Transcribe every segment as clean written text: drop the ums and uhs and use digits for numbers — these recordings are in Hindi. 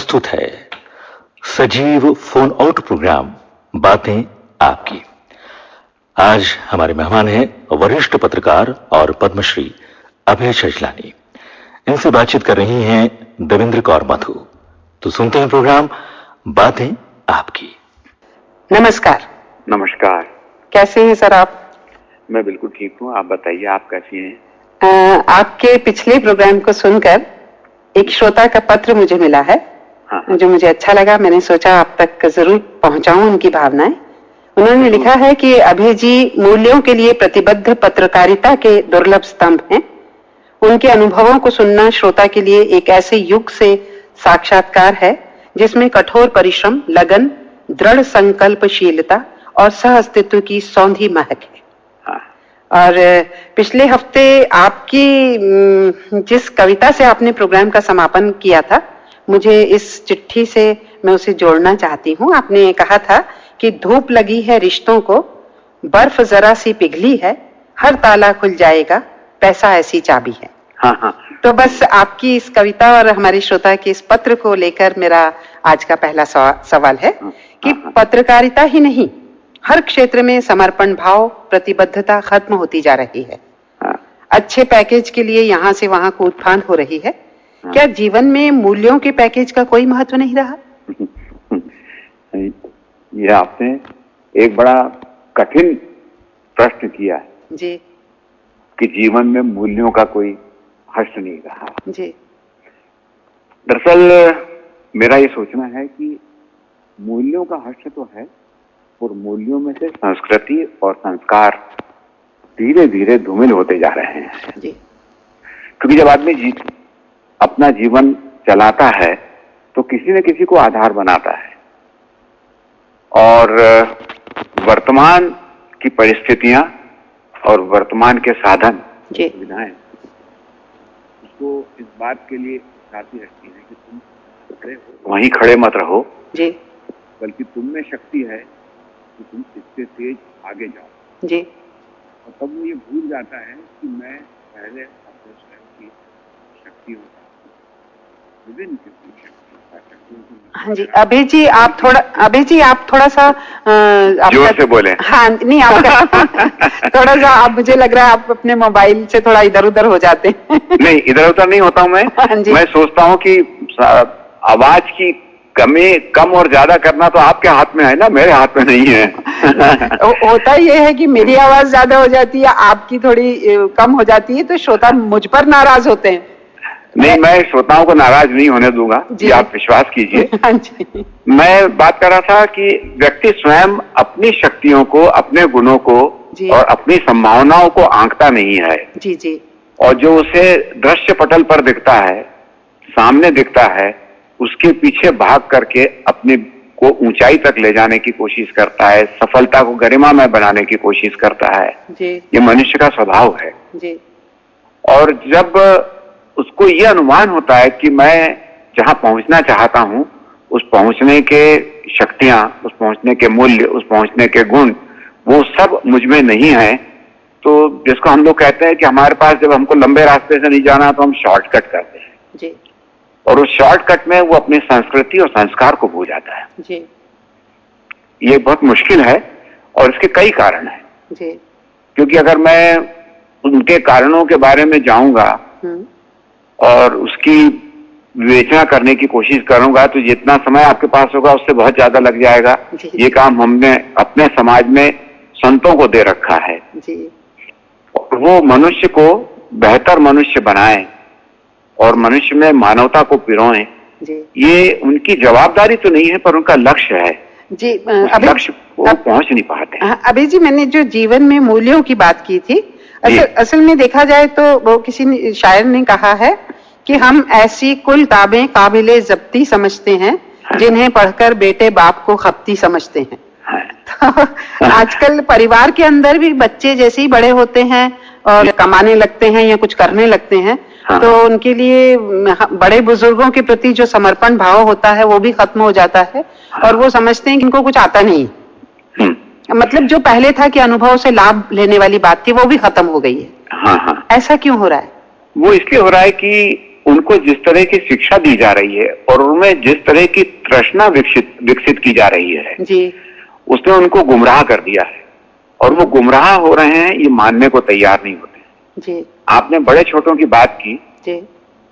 प्रस्तुत है सजीव फोन आउट प्रोग्राम बातें आपकी। आज हमारे मेहमान हैं वरिष्ठ पत्रकार और पद्मश्री अभय सचलानी। इनसे बातचीत कर रही हैं देवेंद्र कौर मधु। तो सुनते हैं प्रोग्राम बातें आपकी। नमस्कार। नमस्कार। कैसे हैं सर आप? मैं बिल्कुल ठीक हूँ, आप बताइए आप कैसी हैं? आपके पिछले प्रोग्राम को सुनकर एक श्रोता का पत्र मुझे मिला है। हाँ। जो मुझे अच्छा लगा, मैंने सोचा आप तक जरूर पहुंचाऊं उनकी भावनाएं। उन्होंने लिखा है कि अभय जी मूल्यों के लिए प्रतिबद्ध पत्रकारिता के दुर्लभ स्तंभ हैं। उनके अनुभवों को सुनना श्रोता के लिए एक ऐसे युग से साक्षात्कार है जिसमें कठोर परिश्रम, लगन, दृढ़ संकल्पशीलता और सह अस्तित्व की सौंधी महक है। और पिछले हफ्ते आपकी जिस कविता से आपने प्रोग्राम का समापन किया था, मुझे इस चिट्ठी से मैं उसे जोड़ना चाहती हूँ। आपने कहा था कि धूप लगी है रिश्तों को, बर्फ जरा सी पिघली है, हर ताला खुल जाएगा, पैसा ऐसी चाबी है। हाँ। तो बस आपकी इस कविता और हमारे श्रोता के इस पत्र को लेकर मेरा आज का पहला सवाल है कि पत्रकारिता ही नहीं, हर क्षेत्र में समर्पण भाव, प्रतिबद्धता खत्म होती जा रही है। अच्छे पैकेज के लिए यहाँ से वहां कूदफान हो रही है। क्या जीवन में मूल्यों के पैकेज का कोई महत्व नहीं रहा? ये आपने एक बड़ा कठिन प्रश्न किया है जी। कि जीवन में मूल्यों का कोई हर्ष नहीं रहा जी। दरअसल मेरा ये सोचना है कि मूल्यों का हर्ष तो है, और मूल्यों में से संस्कृति और संस्कार धीरे धीरे धूमिल होते जा रहे हैं जी। क्योंकि जब आदमी अपना जीवन चलाता है तो किसी न किसी को आधार बनाता है, और वर्तमान की परिस्थितियां और वर्तमान के साधन, सुविधाएं उसको इस बात के लिए साथी रखती है कि तुम वहीं खड़े मत रहो जी, बल्कि तुम में शक्ति है कि तुम इससे तेज आगे जाओ जी। और तब वो ये भूल जाता है कि मैं पहले अपने स्वयं की शक्तियों का, विभिन्न किस्म की शक्तियों को। हाँ जी, अभय जी आप थोड़ा सा जोर से बोले। हाँ नहीं, आपका थोड़ा सा, आप मुझे लग रहा है आप अपने मोबाइल से थोड़ा इधर उधर हो जाते हैं। नहीं, इधर उधर नहीं होता हूँ मैं। हाँ जी। मैं सोचता हूँ कि आवाज की कम और ज्यादा करना तो आपके हाथ में है ना, मेरे हाथ में नहीं है। होता ये है कि मेरी आवाज ज्यादा हो जाती है, आपकी थोड़ी कम हो जाती है, तो श्रोता मुझ पर नाराज होते हैं। नहीं, मैं श्रोताओं को नाराज नहीं होने दूंगा जी, आप विश्वास कीजिए। हाँ जी। मैं बात कर रहा था कि व्यक्ति स्वयं अपनी शक्तियों को, अपने गुणों को और अपनी संभावनाओं को आंकता नहीं है जी जी। और जो उसे दृश्य पटल पर दिखता है, सामने दिखता है, उसके पीछे भाग करके अपने को ऊंचाई तक ले जाने की कोशिश करता है, सफलता को गरिमामय बनाने की कोशिश करता है जी। ये मनुष्य का स्वभाव है जी। और जब उसको ये अनुमान होता है कि मैं जहां पहुंचना चाहता हूं, उस पहुंचने के शक्तियां, उस पहुंचने के मूल्य, उस पहुंचने के गुण, वो सब मुझ में नहीं है, तो जिसको हम लोग कहते हैं कि हमारे पास जब हमको लंबे रास्ते से नहीं जाना तो हम शॉर्टकट करते हैं जी। और उस शॉर्टकट में वो अपनी संस्कृति और संस्कार को भूल जाता है जी। ये बहुत मुश्किल है और इसके कई कारण हैं जी। क्योंकि अगर मैं उनके कारणों के बारे में जाऊंगा और उसकी विवेचना करने की कोशिश करूंगा तो जितना समय आपके पास होगा उससे बहुत ज्यादा लग जाएगा। ये काम हमने अपने समाज में संतों को दे रखा है जी। और वो मनुष्य को बेहतर मनुष्य बनाए और मनुष्य में मानवता को पिरोएं, ये उनकी जवाबदारी तो नहीं है पर उनका लक्ष्य है जी। लक्ष्य को पहुंच नहीं पाते। अभी जी, मैंने जो जीवन में मूल्यों की बात की थी, असल में देखा जाए तो वो किसी शायर ने कहा है कि हम ऐसी कुल किताबें काबिले जब्ती समझते हैं जिन्हें पढ़कर बेटे बाप को खपती समझते हैं। तो आजकल परिवार के अंदर भी बच्चे जैसे ही बड़े होते हैं और कमाने लगते हैं या कुछ करने लगते हैं तो उनके लिए बड़े बुजुर्गों के प्रति जो समर्पण भाव होता है वो भी खत्म हो जाता है और वो समझते हैं कि इनको कुछ आता नहीं। मतलब जो पहले था कि अनुभव से लाभ लेने वाली बात थी वो भी खत्म हो गई है। ऐसा क्यों हो रहा है? वो इसलिए हो रहा है कि उनको जिस तरह की शिक्षा दी जा रही है और उनमें जिस तरह की तृष्णा विकसित की जा रही है जी, उसने उनको गुमराह कर दिया है और वो गुमराह हो रहे हैं, ये मानने को तैयार नहीं होते। जी, आपने बड़े छोटों की बात की। जी,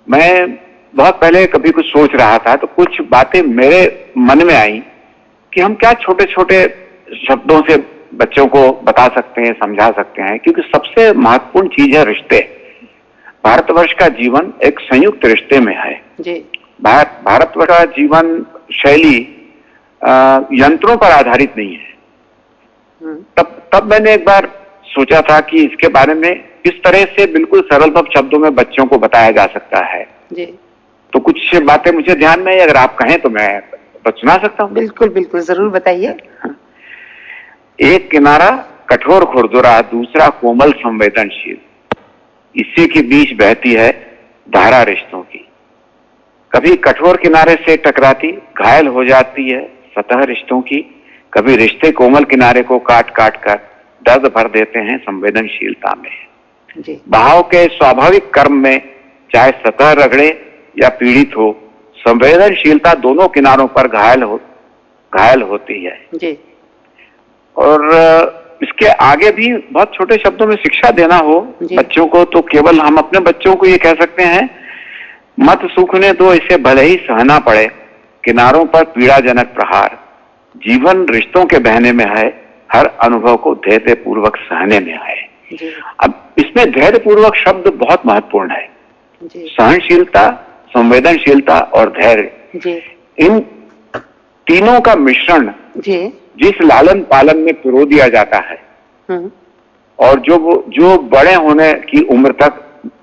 मैं बहुत पहले कभी कुछ सोच रहा था तो कुछ बातें मेरे मन में आई कि हम क्या छोटे छोटे शब्दों से बच्चों को बता सकते हैं, समझा सकते हैं, क्योंकि सबसे महत्वपूर्ण चीज है रिश्ते। भारतवर्ष का जीवन एक संयुक्त रिश्ते में है। जी, भारतवर्ष का जीवन शैली यंत्रों पर आधारित नहीं है। तब मैंने एक बार सोचा था कि इसके बारे में किस तरह से बिल्कुल सरल शब्दों में बच्चों को बताया जा सकता है। जी, तो कुछ बातें मुझे ध्यान में, अगर आप कहें तो मैं सुना सकता हूँ। बिल्कुल बिल्कुल, जरूर बताइए। एक किनारा कठोर खुरदुरा, दूसरा कोमल संवेदनशील, इसी के बीच बहती है धारा रिश्तों की। कभी कठोर किनारे से टकराती घायल हो जाती है सतह रिश्तों की, कभी रिश्ते कोमल किनारे को काट काट कर दर्द भर देते हैं संवेदनशीलता में। जी, बहाव के स्वाभाविक कर्म में चाहे सतह रगड़े या पीड़ित हो, संवेदनशीलता दोनों किनारों पर घायल होती है। जी, और इसके आगे भी बहुत छोटे शब्दों में शिक्षा देना हो बच्चों को, तो केवल हम अपने बच्चों को ये कह सकते हैं, मत सूखने दो इसे भले ही सहना पड़े, किनारों पर पीड़ाजनक प्रहार, जीवन रिश्तों के बहने में है, हर अनुभव को धैर्य पूर्वक सहने में है। अब इसमें धैर्य पूर्वक शब्द बहुत महत्वपूर्ण है। सहनशीलता, संवेदनशीलता और धैर्य, इन तीनों का मिश्रण जिस लालन पालन में पिरो दिया जाता है और जो बड़े होने की उम्र तक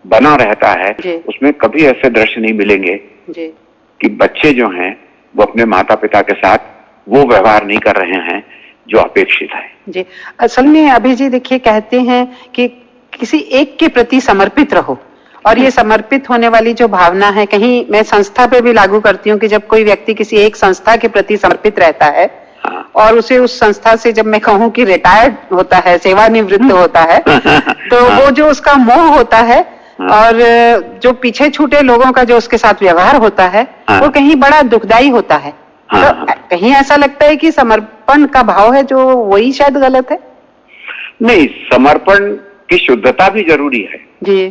बना रहता है, उसमें कभी ऐसे दृश्य नहीं मिलेंगे कि बच्चे जो हैं वो अपने माता पिता के साथ वो व्यवहार नहीं कर रहे हैं जो अपेक्षित है। जी, असल में अभी जी देखिए, कहते हैं कि किसी एक के प्रति समर्पित रहो, और ये समर्पित होने वाली जो भावना है, कहीं मैं संस्था पे भी लागू करती हूँ कि जब कोई व्यक्ति किसी एक संस्था के प्रति समर्पित रहता है और उसे उस संस्था से, जब मैं कहूँ कि रिटायर्ड होता है, सेवानिवृत्त होता है, तो वो जो उसका मोह होता है और जो पीछे छूटे लोगों का जो उसके साथ व्यवहार होता है, वो कहीं बड़ा दुखदाई होता है। तो कहीं ऐसा लगता है कि समर्पण का भाव है जो वही शायद गलत है। नहीं, समर्पण की शुद्धता भी जरूरी है जी।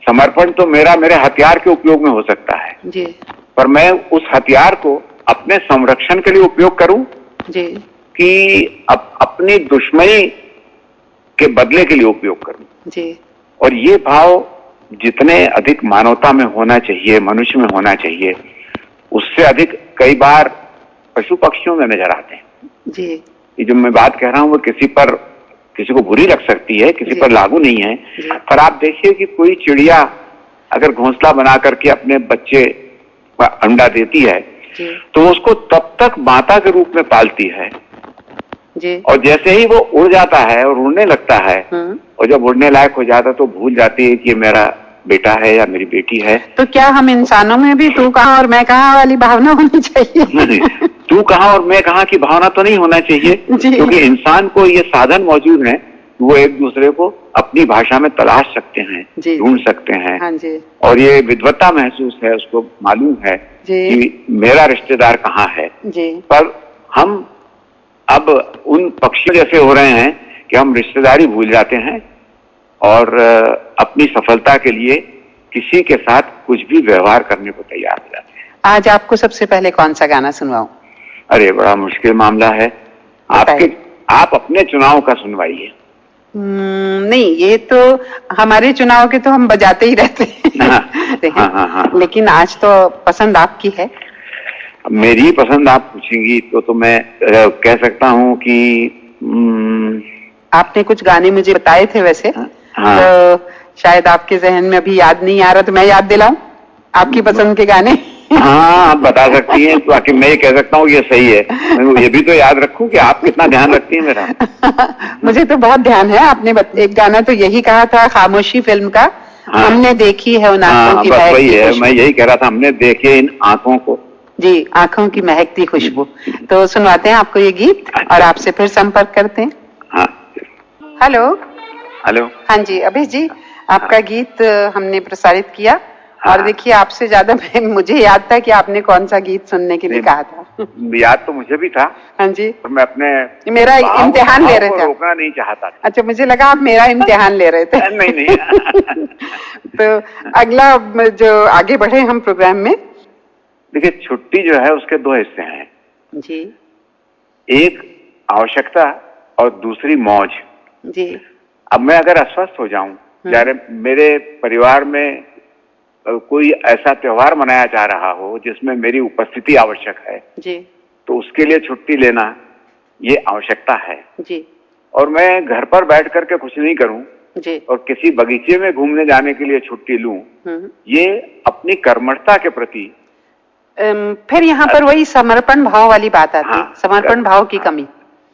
समर्पण तो मेरे हथियार के उपयोग में हो सकता है जी, पर मैं उस हथियार को अपने संरक्षण के लिए उपयोग करूं जी, कि अपनी दुश्मनी के बदले के लिए उपयोग करूं। जी, और ये भाव जितने अधिक मानवता में होना चाहिए, मनुष्य में होना चाहिए, उससे अधिक कई बार पशु पक्षियों में नजर आते हैं। जी, ये जो मैं बात कह रहा हूं वो किसी को बुरी लग सकती है, किसी पर लागू नहीं है, पर आप देखिए कि कोई चिड़िया अगर घोंसला बना करके अपने बच्चे अंडा देती है तो उसको तब तक माता के रूप में पालती है जी, और जैसे ही वो उड़ जाता है और उड़ने लगता है और जब उड़ने लायक हो जाता है तो भूल जाती है कि ये मेरा बेटा है या मेरी बेटी है। तो क्या हम इंसानों में भी तू कहाँ और मैं कहाँ वाली भावना होनी चाहिए? नहीं, तू कहाँ और मैं कहाँ की भावना तो नहीं होना चाहिए, क्योंकि इंसान को ये साधन मौजूद है, वो एक दूसरे को अपनी भाषा में तलाश सकते हैं, ढूंढ सकते हैं। हाँ जी। और ये विद्वत्ता महसूस है, उसको मालूम है कि मेरा रिश्तेदार कहाँ है जी। पर हम अब उन पक्षियों जैसे हो रहे हैं कि हम रिश्तेदारी भूल जाते हैं और अपनी सफलता के लिए किसी के साथ कुछ भी व्यवहार करने को तैयार हो जाते हैं। आज आपको सबसे पहले कौन सा गाना सुनवाऊं? अरे बड़ा मुश्किल मामला है, आप अपने चुनाव का सुनवाइए। नहीं, ये तो हमारे चुनाव के तो हम बजाते ही रहते हैं। हाँ। लेकिन आज तो पसंद आपकी है। मेरी पसंद आप पूछेंगी तो मैं कह सकता हूँ कि आपने कुछ गाने मुझे बताए थे वैसे। हाँ। तो शायद आपके जहन में अभी याद नहीं आ रहा, तो मैं याद दिलाऊं आपकी पसंद के गाने? हाँ, आप बता सकती हैं, तो आखिर मैं ये कह सकता हूँ ये सही है, मैं ये भी तो याद रखूं कि आप कितना ध्यान रखती हैं मेरा। मुझे तो बहुत ध्यान है। आपने एक गाना तो यही कहा था खामोशी फिल्म का। हाँ। हमने देखी है उन आंखों की महकती वही है, मैं यही कह रहा था, हमने देखे इन आंखों को। जी, आंखों की महकती खुशबू। तो सुनवाते हैं आपको ये गीत और आपसे फिर संपर्क करते हैं। हाँ। हेलो। हेलो। हाँ जी, अभी जी आपका गीत हमने प्रसारित किया हाँ। और देखिए आपसे ज्यादा मुझे याद था कि आपने कौन सा गीत सुनने के लिए कहा था। याद तो मुझे भी था, हाँ जी, और मैं अपने मेरा इम्तिहान ले रहे को थे। रोकना नहीं चाहता था। अच्छा, मुझे लगा आप मेरा इम्तिहान ले रहे थे। नहीं नहीं। तो अगला जो आगे बढ़े हम प्रोग्राम में। देखिए, छुट्टी जो है उसके दो हिस्से हैं। जी एक आवश्यकता और दूसरी मौज। जी। अब मैं अगर अस्वस्थ हो जाऊं, यार मेरे परिवार में कोई ऐसा त्योहार मनाया जा रहा हो जिसमें मेरी उपस्थिति आवश्यक है, जी तो उसके लिए छुट्टी लेना ये आवश्यकता है। जी और मैं घर पर बैठ करके कुछ नहीं करूं जी। और किसी बगीचे में घूमने जाने के लिए छुट्टी लूं, ये अपनी कर्मठता के प्रति फिर यहाँ पर वही समर्पण भाव वाली बात आती है। हाँ, समर्पण भाव की कमी।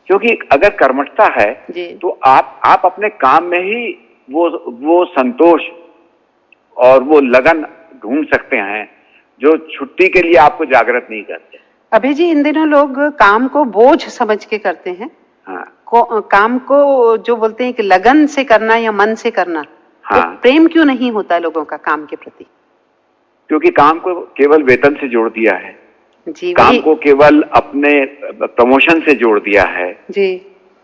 क्योंकि अगर कर्मठता है जी। तो आप अपने काम में ही वो संतोष और वो लगन ढूंढ सकते हैं जो छुट्टी के लिए आपको जागृत नहीं करते। अभी जी इन दिनों लोग काम को बोझ समझ के करते हैं। हाँ। काम को जो बोलते हैं कि लगन से करना या मन से करना, हाँ। तो प्रेम क्यों नहीं होता लोगों का काम के प्रति? क्योंकि काम को केवल वेतन से जोड़ दिया है, जी। काम को केवल अपने प्रमोशन से जोड़ दिया है जी।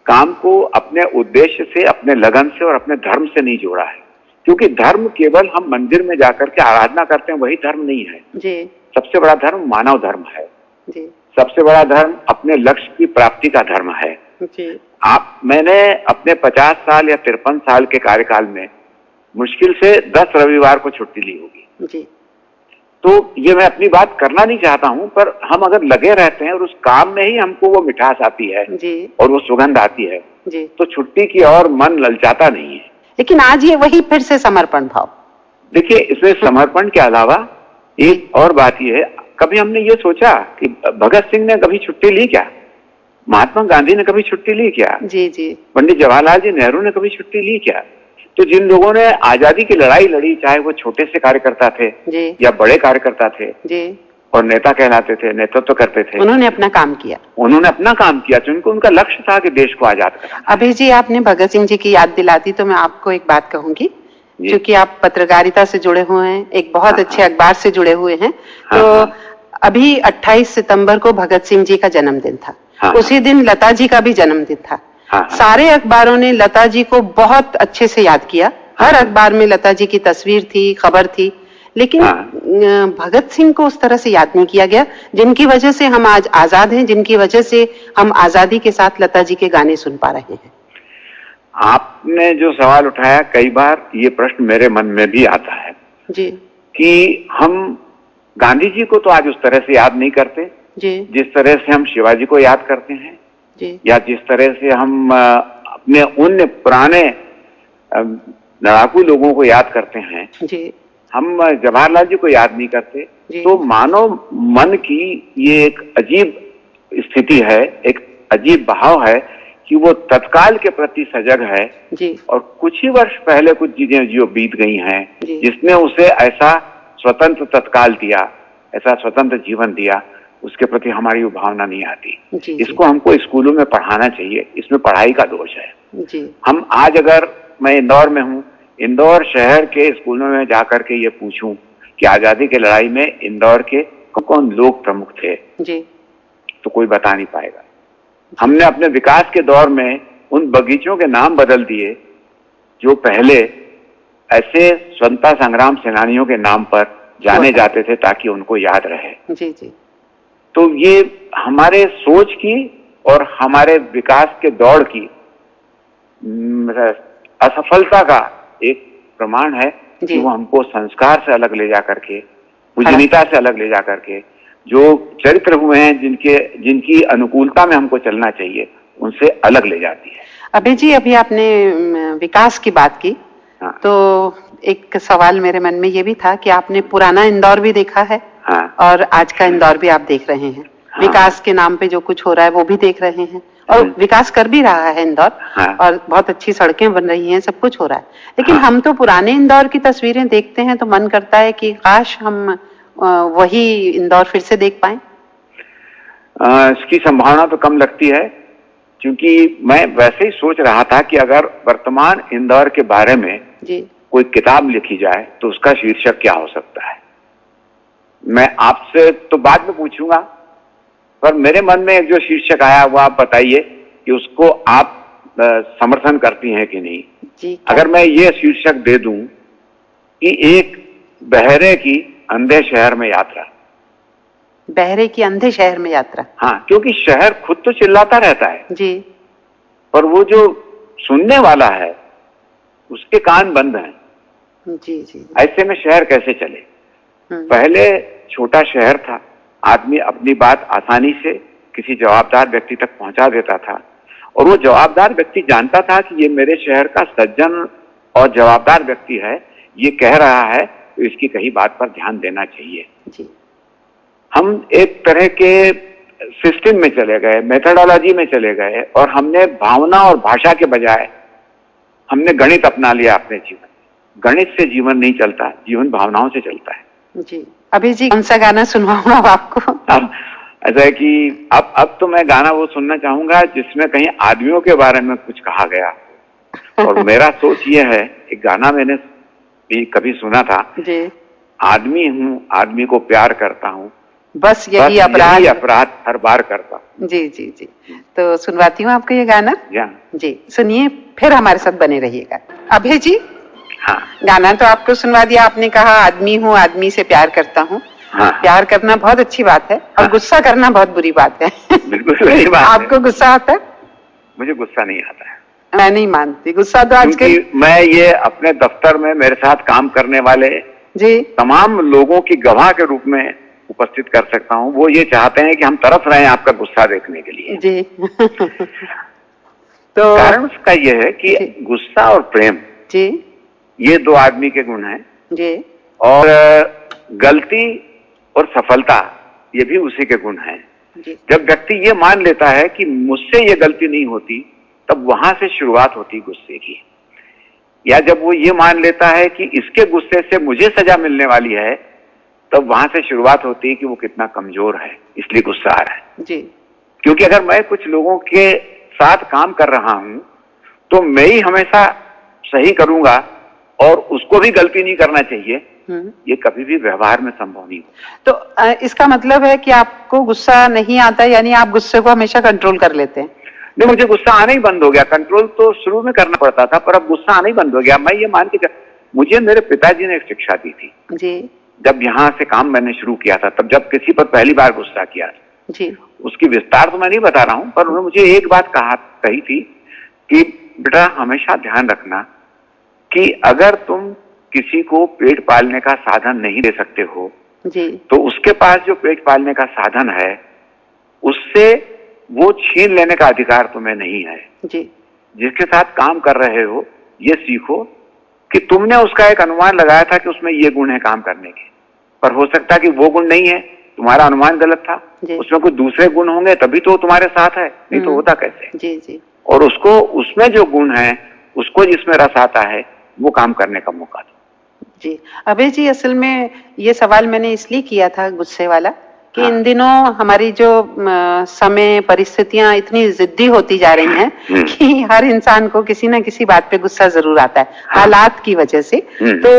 काम को अपने उद्देश्य से, अपने लगन से और अपने धर्म से नहीं जोड़ा है। क्योंकि धर्म केवल हम मंदिर में जाकर के आराधना करते हैं वही धर्म नहीं है जी। सबसे बड़ा धर्म मानव धर्म है जी। सबसे बड़ा धर्म अपने लक्ष्य की प्राप्ति का धर्म है जी। मैंने अपने 50 साल या 53 साल के कार्यकाल में मुश्किल से 10 रविवार को छुट्टी ली होगी। जी। तो ये मैं अपनी बात करना नहीं चाहता हूं, पर हम अगर लगे रहते हैं और उस काम में ही हमको वो मिठास आती है जी। और वो सुगंध आती है जी। तो छुट्टी की और मन ललचाता नहीं है। लेकिन आज ये वही फिर से समर्पण भाव। देखिए, इसमें समर्पण के अलावा एक और बात ये है, कभी हमने ये सोचा कि भगत सिंह ने कभी छुट्टी ली क्या? महात्मा गांधी ने कभी छुट्टी ली क्या? जी जी। पंडित जवाहरलाल जी नेहरू ने कभी छुट्टी ली क्या? तो जिन लोगों ने आजादी की लड़ाई लड़ी, चाहे वो छोटे से कार्यकर्ता थे जी। या बड़े कार्यकर्ता थे जी। और नेता कहलाते थे, नेतृत्व करते थे, उन्होंने अपना काम किया। उन्होंने अपना काम किया, क्योंकि उनका लक्ष्य था कि देश को आजाद करना। अभी जी आपने भगत सिंह जी की याद दिलाती तो मैं आपको एक बात कहूंगी, क्योंकि आप पत्रकारिता से जुड़े हुए हैं, एक बहुत अच्छे अखबार से जुड़े हुए हैं। तो अभी 28 सितंबर को भगत सिंह जी का जन्मदिन था। उसी दिन लता जी का भी जन्मदिन था। सारे अखबारों ने लता जी को बहुत अच्छे से याद किया। हर अखबार में लता जी की तस्वीर थी, खबर थी, लेकिन भगत सिंह को उस तरह से याद नहीं किया गया, जिनकी वजह से हम आज आजाद हैं, जिनकी वजह से हम आजादी के साथ लता जी के गाने सुन पा रहे हैं। आपने जो सवाल उठाया, कई बार ये प्रश्न मेरे मन में भी आता है जी, कि हम गांधी जी को तो आज उस तरह से याद नहीं करते जी, जिस तरह से हम शिवाजी को याद करते हैं जी, या जिस तरह से हम अपने उन पुराने लड़ाकू लोगों को याद करते हैं। जी, हम जवाहरलाल जी को याद नहीं करते। तो मानव मन की ये एक अजीब स्थिति है, एक अजीब भाव है कि वो तत्काल के प्रति सजग है जी, और कुछ ही वर्ष पहले कुछ चीजें जो बीत गई हैं जिसने उसे ऐसा स्वतंत्र तत्काल दिया, ऐसा स्वतंत्र जीवन दिया, उसके प्रति हमारी वो भावना नहीं आती। इसको हमको स्कूलों में पढ़ाना चाहिए, इसमें पढ़ाई का दोष है। हम आज, अगर मैं इंदौर में हूँ, इंदौर शहर के स्कूलों में जाकर के ये पूछूं कि आजादी की लड़ाई में इंदौर के कौन लोग प्रमुख थे, तो कोई बता नहीं पाएगा। हमने अपने विकास के दौर में उन बगीचों के नाम बदल दिए जो पहले ऐसे स्वतंत्रता संग्राम सेनानियों के नाम पर जाने जाते थे ताकि उनको याद रहे। जी जी। तो ये हमारे सोच की और हमारे विकास के दौड़ की असफलता का एक प्रमाण है कि वो हमको संस्कार से अलग ले जा करके, पूजनीयता से अलग ले जा करके, जो चरित्र हुए हैं जिनकी अनुकूलता में हमको चलना चाहिए, उनसे अलग ले जाती है। अभी जी, अभी आपने विकास की बात की। तो एक सवाल मेरे मन में ये भी था कि आपने पुराना इंदौर भी देखा है और आज का इंदौर भी आप देख रहे हैं। विकास के नाम पे जो कुछ हो रहा है वो भी देख रहे हैं और विकास कर भी रहा है इंदौर, और बहुत अच्छी सड़कें बन रही हैं, सब कुछ हो रहा है। लेकिन हम तो पुराने इंदौर की तस्वीरें देखते हैं तो मन करता है कि काश हम वही इंदौर फिर से देख पाएं। इसकी संभावना तो कम लगती है, क्योंकि मैं वैसे ही सोच रहा था कि अगर वर्तमान इंदौर के बारे में कोई किताब लिखी जाए तो उसका शीर्षक क्या हो सकता है? मैं आपसे तो बाद में पूछूंगा, पर मेरे मन में एक जो शीर्षक आया वो आप बताइए कि उसको आप समर्थन करती हैं कि नहीं। जी, अगर मैं ये शीर्षक दे दूं कि एक बहरे की अंधे शहर में यात्रा। बहरे की अंधे शहर में यात्रा। हाँ, क्योंकि शहर खुद तो चिल्लाता रहता है, जी, पर वो जो सुनने वाला है उसके कान बंद हैं। जी, जी, ऐसे में शहर कैसे चले? हम्म, पहले छोटा शहर था, आदमी अपनी बात आसानी से किसी जवाबदार व्यक्ति तक पहुंचा देता था, और वो जवाबदार व्यक्ति जानता था कि ये मेरे शहर का सज्जन और जवाबदार व्यक्ति है, ये कह रहा है तो इसकी कहीं बात पर ध्यान देना चाहिए। जी, हम एक तरह के सिस्टम में चले गए, मेथोडोलॉजी में चले गए, और हमने भावना और भाषा के बजाय हमने गणित अपना लिया अपने जीवन में। गणित से जीवन नहीं चलता, जीवन भावनाओं से चलता है। जी। अभी जी कौन सा गाना सुनवाऊं अब आपको? अब ऐसा है कि अब तो मैं गाना वो सुनना चाहूंगा जिसमें कहीं आदमियों के बारे में कुछ कहा गया। और मेरा सोच ये है, एक गाना मैंने भी कभी सुना था, जी, आदमी हूँ, आदमी को प्यार करता हूँ, बस यही अपराध। अपराध हर बार करता हूँ। जी, जी, जी। तो सुनवाती हूँ आपको ये गाना। जी, सुनिए, फिर हमारे साथ बने रहिएगा। अभय जी, हाँ, गाना तो आपको सुनवा दिया, आपने कहा आदमी हूँ, आदमी से प्यार करता हूँ। हाँ, प्यार करना बहुत अच्छी बात है, और हाँ। गुस्सा करना बहुत बुरी बात है। बिल्कुल सही बात है। आपको गुस्सा आता है? मुझे गुस्सा नहीं आता है, मैं नहीं मानती गुस्सा तो आजकल। क्योंकि मैं ये अपने दफ्तर में मेरे साथ काम करने वाले जी, तमाम लोगों की गवाह के रूप में उपस्थित कर सकता हूँ। वो ये चाहते हैं कि हम तरस रहे हैं आपका गुस्सा देखने के लिए। जी। तो कारण उसका ये है कि जी। गुस्सा और प्रेम, जी, ये दो आदमी के गुण हैं, जी, और गलती और सफलता ये भी उसी के गुण हैं। जी, जब व्यक्ति ये मान लेता है कि मुझसे ये गलती नहीं होती, तब वहां से शुरुआत होती गुस्से की। या जब वो ये मान लेता है कि इसके गुस्से से मुझे सजा मिलने वाली है, तब वहां से शुरुआत होती है कि वो कितना कमजोर है, इसलिए गुस्सा आ रहा है। जी, क्योंकि अगर मैं कुछ लोगों के साथ काम कर रहा हूं तो मैं ही हमेशा सही करूंगा और उसको भी गलती नहीं करना चाहिए, ये कभी भी व्यवहार में संभव नहीं होता। तो इसका मतलब है कि आपको गुस्सा नहीं आता, यानी आप गुस्से को हमेशा कंट्रोल कर लेते हैं? नहीं, मुझे गुस्सा आना ही बंद हो गया। कंट्रोल तो शुरू में करना पड़ता था, पर अब गुस्सा आना ही बंद हो गया। मैं ये मान के मुझे मेरे पिताजी ने एक शिक्षा दी थी। जी, जब यहाँ से काम मैंने शुरू किया था, तब जब किसी पर पहली बार गुस्सा किया, जी, उसकी विस्तार तो मैं नहीं बता रहा हूं, पर उन्होंने मुझे एक बात कही थी कि बेटा हमेशा ध्यान रखना कि अगर तुम किसी को पेट पालने का साधन नहीं दे सकते हो, जी, तो उसके पास जो पेट पालने का साधन है उससे वो छीन लेने का अधिकार तुम्हें नहीं है। जी, जिसके साथ काम कर रहे हो ये सीखो कि तुमने उसका एक अनुमान लगाया था कि उसमें ये गुण है काम करने के, पर हो सकता है कि वो गुण नहीं है, तुम्हारा अनुमान गलत था, उसमें कुछ दूसरे गुण होंगे तभी तो तुम्हारे साथ है, नहीं तो होता कैसे। जी, जी, और उसको उसमें जो गुण है, उसको जिसमें रस आता है, वो काम करने का मौका दो। जी। अभय जी, असल में ये सवाल मैंने इसलिए किया था गुस्से वाला कि हाँ। इन दिनों हमारी जो समय परिस्थितियां इतनी जिद्दी होती जा रही हैं कि हर इंसान को किसी ना किसी बात पे गुस्सा जरूर आता है, हाँ। हालात की वजह से। तो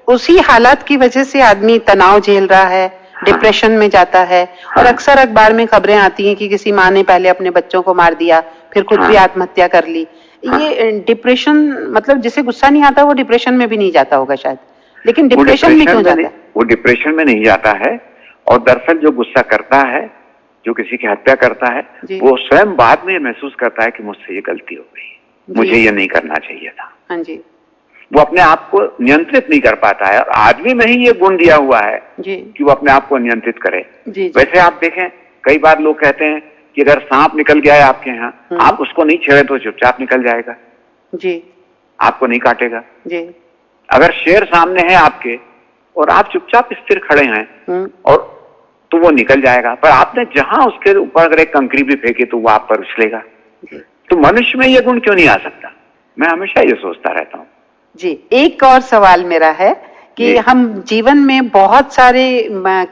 उसी हालात की वजह से आदमी तनाव झेल रहा है, डिप्रेशन में जाता है, और अक्सर अखबार में खबरें आती हैं कि किसी माँ ने पहले अपने बच्चों को मार दिया, फिर खुद भी आत्महत्या कर ली। ये डिप्रेशन, मतलब जिसे गुस्सा नहीं आता वो डिप्रेशन में भी नहीं जाता होगा शायद, लेकिन डिप्रेशन में क्यों जाता है? वो डिप्रेशन में नहीं जाता है, और दरअसल जो गुस्सा करता है, जो किसी की हत्या करता है, वो स्वयं बाद में महसूस करता है कि मुझसे ये गलती हो गई, मुझे ये नहीं करना चाहिए था। हाँ जी। वो अपने आप को नियंत्रित नहीं कर पाता है, और आदमी में ही ये गुण दिया हुआ है जी, कि वो अपने आप को नियंत्रित करे। जी, वैसे आप देखें, कई बार लोग कहते हैं कि अगर सांप निकल गया है आपके यहाँ, आप उसको नहीं छेड़े तो चुपचाप निकल जाएगा, जी, आपको नहीं काटेगा। जी, अगर शेर सामने है आपके और आप चुपचाप स्थिर खड़े हैं, और तो वो निकल जाएगा, पर आपने जहां उसके ऊपर अगर एक कंकरी भी फेंकी तो वो आप पर उछलेगा। तो मनुष्य में ये गुण क्यों नहीं आ सकता? मैं हमेशा ये सोचता रहता हूँ। जी। एक और सवाल मेरा है कि हम जीवन में बहुत सारे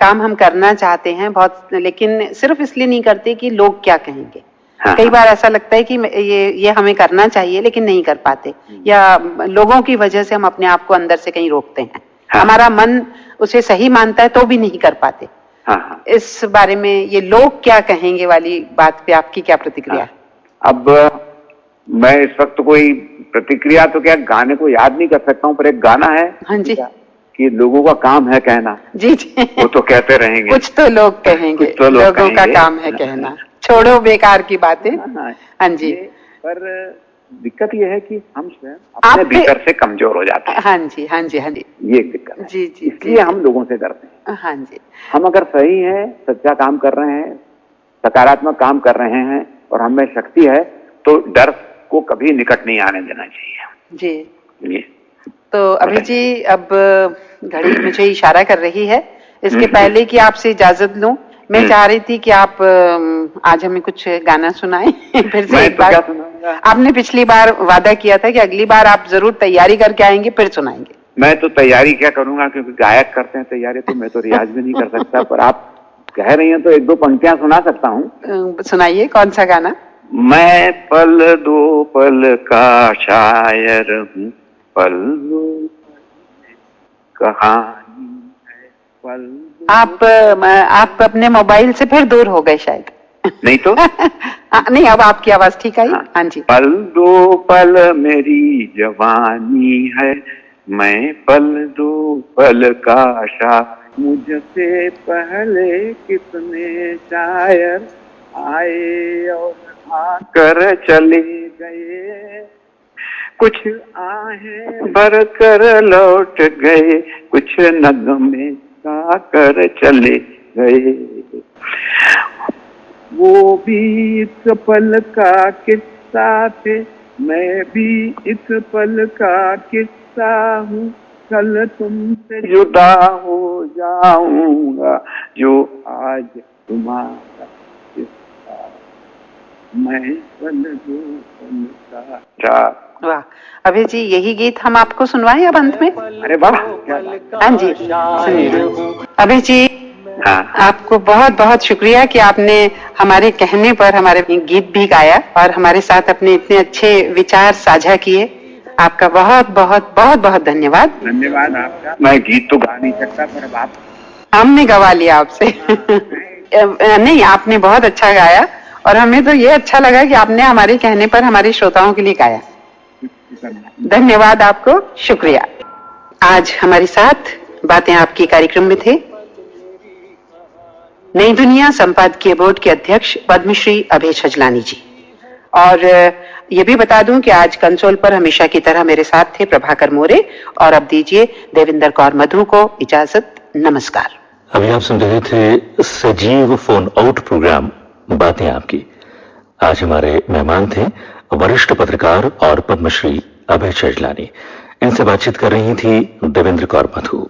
काम हम करना चाहते हैं बहुत, लेकिन सिर्फ इसलिए नहीं करते कि लोग क्या कहेंगे। कई हाँ। बार ऐसा लगता है कि ये हमें करना चाहिए लेकिन नहीं कर पाते, या लोगों की वजह से हम अपने आप को अंदर से कहीं रोकते हैं। हाँ। हमारा मन उसे सही मानता है तो भी नहीं कर पाते। हाँ हाँ। इस बारे में ये लोग क्या कहेंगे वाली बात पे आपकी क्या प्रतिक्रिया है? अब मैं इस वक्त कोई प्रतिक्रिया तो क्या गाने को याद नहीं कर सकता हूँ, पर एक गाना है हाँ जी। कि लोगों का काम है कहना, जी जी, वो तो कहते रहेंगे। कुछ तो लोग कहेंगे, कुछ तो लोग लोगों का कहेंगे। काम है कहना, छोड़ो बेकार की बातें। हाँ, हाँ जी। पर दिक्कत ये है कि हम स्वयं अपने भीतर से कमजोर हो जाते हैं। हाँ जी हाँ जी हाँ जी, ये एक दिक्कत है। जी जी, इसलिए हम लोगों से डरते हैं। हाँ जी। हम अगर सही हैं, सच्चा काम कर रहे हैं, सकारात्मक काम कर रहे हैं और हमें शक्ति है, तो डर को कभी निकट नहीं आने देना चाहिए। जी, ये तो अभी जी अब घड़ी मुझे इशारा कर रही है, इसके पहले कि आपसे इजाजत लूं, मैं चाह रही थी कि आप आज हमें कुछ गाना सुनाएं फिर से एक बार। आपने पिछली बार वादा किया था कि अगली बार आप जरूर तैयारी करके आएंगे, फिर सुनाएंगे। मैं तो तैयारी क्या करूंगा, क्योंकि गायक करते हैं तैयारी, तो मैं तो रियाज भी नहीं कर सकता। पर आप कह रही हैं तो एक दो पंक्तियां सुना सकता हूँ। सुनाइए, कौन सा गाना? मैं पल दो पल का शायर हूँ, पल दो कहानी है, पल आप अपने मोबाइल से फिर दूर हो गए शायद। नहीं तो नहीं, अब आपकी आवाज ठीक आई। हाँ जी। पल दो पल मेरी जवानी है, मैं पल दो पल का शायर, मुझसे पहले कितने शायर आए और आकर चले गए, कुछ आहें भर कर लौट गए, कुछ नगमे गा कर चले गए। वो भी एक पल का किस्सा थे, मैं भी एक पल का किस्सा हूँ, कल तुमसे जुदा हो जाऊंगा, जो आज तुम्हारा किस्सा, मैं पल दो पल का। वाह, अभय जी यही गीत हम आपको सुनवाएं अब अंत में? अरे वाह, हाँ जी सुनिए। अभय जी, हाँ, आपको बहुत बहुत शुक्रिया कि आपने हमारे कहने पर हमारे गीत भी गाया और हमारे साथ अपने इतने अच्छे विचार साझा किए। आपका बहुत बहुत बहुत बहुत धन्यवाद। धन्यवाद आपका। मैं गीत तो गा नहीं सकता, पर अब आप हमने गवा लिया आपसे। नहीं, आपने बहुत अच्छा गाया और हमें तो ये अच्छा लगा कि आपने हमारे कहने पर हमारे श्रोताओं के लिए गाया। धन्यवाद आपको, शुक्रिया। आज हमारे साथ बातें आपकी कार्यक्रम में थे नई दुनिया संपादकीय बोर्ड के अध्यक्ष पद्मश्री अभय छजलानी जी। और ये भी बता दूं कि आज कंसोल पर हमेशा की तरह मेरे साथ थे प्रभाकर मोरे। और अब दीजिए देवेंद्र कौर मधु को इजाजत। नमस्कार। अभी आप सुन रहे थे सजीव फोन आउट प्रोग्राम बातें आपकी। आज हमारे मेहमान थे वरिष्ठ पत्रकार और पद्मश्री अभय छजलानी। इनसे बातचीत कर रही थी देवेंद्र कौर मधु।